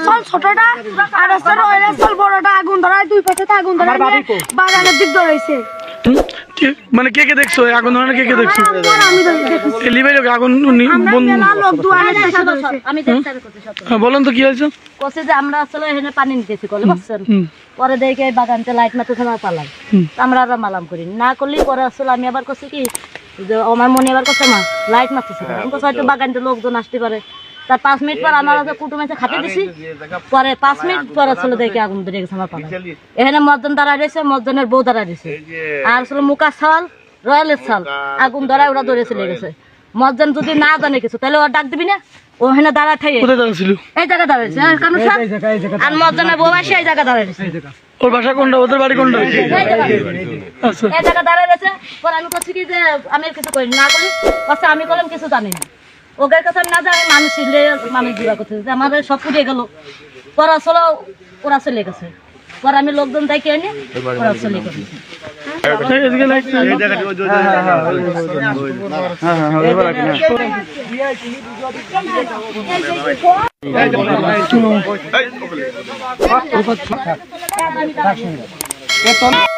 চল ছোটটা আর আছে রয়্যাল চল বড়টা আগুন ধরায় দুই পাশে আগুন ধরায় বাগানের দিক ধরাইছে মানে কে কে দেখছো আগুন ধরানো কে কে দেখছো আমি দেখেছি লিবাই লোক আগুন লোক দুয়ারে আমি দেখতে করতে সব বলেন তো কি হয়েছে কসে যে আমরা আসলে এখানে পানি নিতেছি কলে বুঝছেন পরে দেখে বাগানতে লাইট মারতেছে না পালাম আমরা আর মালাম করি না করলেই পরে আসলে আমি আবার করছি কি যে আমার মনে আবার করছে মা লাইট মারতেছে আমি কোথাও হয়তো বাগানতে লোকজন আসতে পারে তার 5 মিনিট পর আমার কুটুম এসে খাতে দিছি পরে 5 মিনিট পর আসলে দেখে আগুন ধরে গেছে আমার পালা এখানে মজ্জন দাঁড়ায় রয়েছে মজ্জনের বউ দাঁড়ায় রয়েছে আর আসলে মুকা ছাল রয়্যালের ছাল আগুন ধরায় ওরা ধরে চলে গেছে মজ্জন যদি না জানে কিছু তাহলে ওর ডাক দিবি না ও হেনা দাঁড়া ঠাইয়ে এই জায়গা দাঁড়াইছে আর মজ্জনের বউ আসে এই জায়গা দাঁড়াইছে ওর বাসা কোনটা ওদের বাড়ি কোনটা আচ্ছা এই জায়গা দাঁড়ায় রয়েছে পরে আমি করছি কি যে আমি কিছু করি না করি বলছে আমি করলাম কিছু জানি না ওদের কাছে না জানি মানুষ ছিলে মানুষ দিবা করছে যে আমার সব ফুটে গেল পরে আসলে ওরা চলে গেছে পরে আমি লোকজন দেখে এনে ওরা চলে গেছে এই